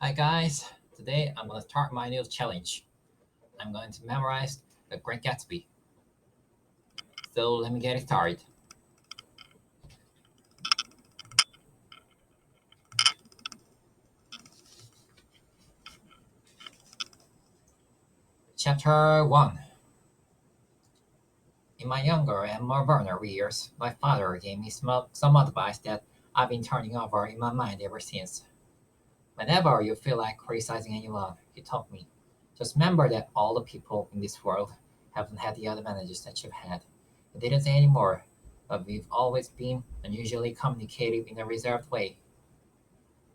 Hi guys, today I'm going to start my new challenge. I'm going to memorize the Great Gatsby. So let me get it started. Chapter 1. In my younger and more vulnerable years, my father gave me some advice that I've been turning over in my mind ever since. Whenever you feel like criticizing anyone, he told me, just remember that all the people in this world haven't had the advantages that you've had. He didn't say any more, but we've always been unusually communicative in a reserved way,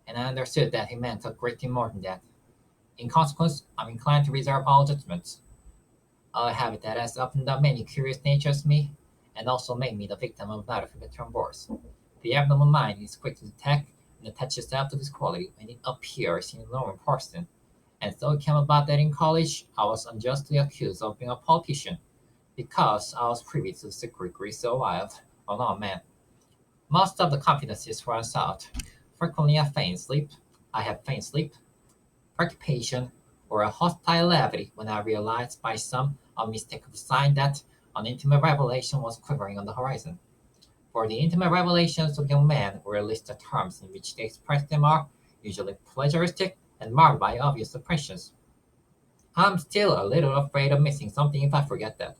and I understood that he meant a great deal more than that. In consequence, I'm inclined to reserve all judgments, a habit that has often done many curious natures to me, and also made me the victim of notification bores. The abnormal mind is quick to detect and attach itself to this quality when it appears in a normal person. And so it came about that in college, I was unjustly accused of being a politician because I was privy to the secret grease wild of a man. Most of the confidences were sought. Frequently I had faint sleep, preoccupation, or a hostile levity when I realized by some unmistakable sign that an intimate revelation was quivering on the horizon. For the intimate revelations of young men, or at least the terms in which they express them, are usually pleasuristic and marked by obvious suppressions. I'm still a little afraid of missing something if I forget that.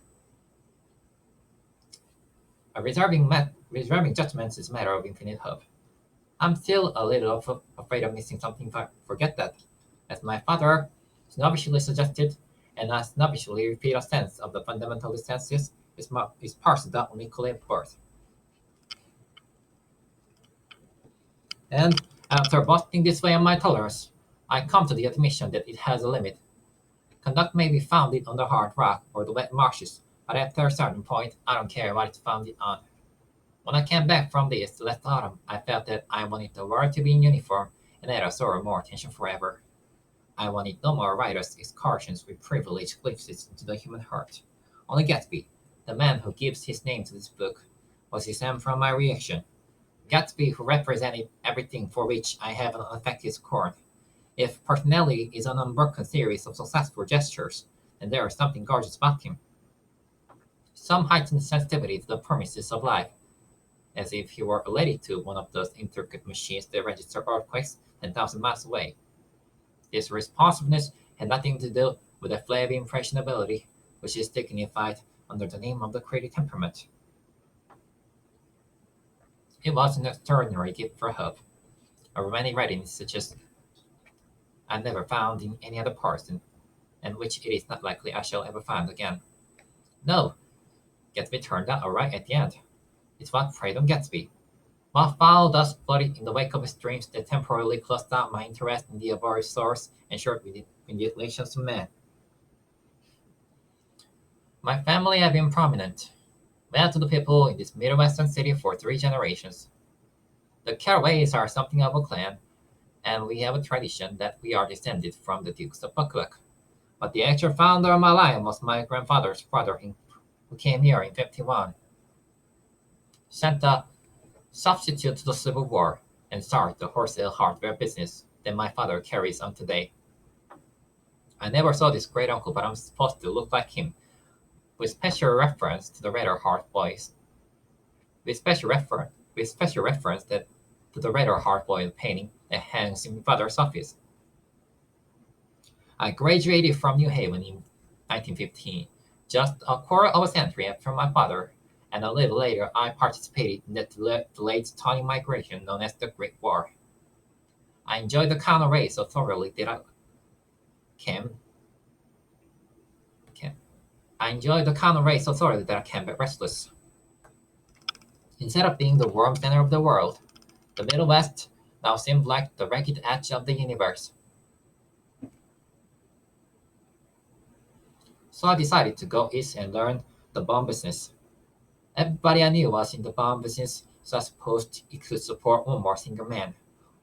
Reserving judgments is a matter of infinite hope. I'm still a little afraid of missing something if I forget that, as my father snobbishly suggested, and I snobbishly repeat a sense of the fundamental essences is parsed out unequally at birth. And after busting this way on my tolerance, I come to the admission that it has a limit. Conduct may be founded on the hard rock or the wet marshes, but after a certain point, I don't care what it's founded on. When I came back from this last autumn, I felt that I wanted the world to be in uniform and let us or more attention forever. I wanted no more writers' excursions with privileged glimpses into the human heart. Only Gatsby, the man who gives his name to this book, was exempt from my reaction. Gatsby, who represented everything for which I have an unaffected scorn. If personality is an unbroken series of successful gestures, then there is something gorgeous about him. Some heightened sensitivity to the promises of life, as if he were related to one of those intricate machines that register earthquakes 10,000 miles away. His responsiveness had nothing to do with the flabby impressionability, which is dignified under the name of the creative temperament. It was an extraordinary gift for hope, a romantic readiness such as I never found in any other person, and which it is not likely I shall ever find again. No, Gatsby turned out all right at the end. It's what preyed on Gatsby. What foul dust flooded in the wake of his dreams that temporarily closed down my interest in the abhorrent source and shared with it in the relations of men. My family have been prominent, well to the people in this Midwestern city for 3 generations. The Carraways are something of a clan, and we have a tradition that we are descended from the Dukes of Buccleuch. But the actual founder of my line was my grandfather's brother, who came here in 51, sent a substitute to the Civil War, and started the wholesale hardware business that my father carries on today. I never saw this great uncle, but I'm supposed to look like him, with special reference to the Red Hard Boys, with special reference that to the Red Hard Boy painting that hangs in my father's office. I graduated from New Haven in 1915, just a quarter of a century after my father, and a little later I participated in the delayed Tawny migration known as the Great War. I enjoyed the counter race so thoroughly that came, came I enjoyed the counter race so thoroughly that I came back restless. Instead of being the warm center of the world, the Middle West now seemed like the ragged edge of the universe. So I decided to go east and learn the bomb business. Everybody I knew was in the bomb business, so I supposed it could support one more single man.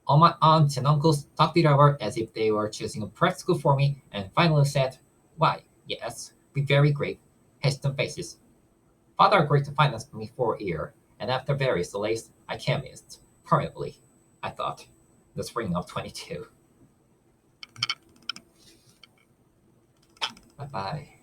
All my aunts and uncles talked it over as if they were choosing a prep school for me, and finally said, "Why, yes, with very great, hesitant faces." Father agreed to finance me for a year, and after various delays, I came permanently, I thought, in the spring of 22. Bye.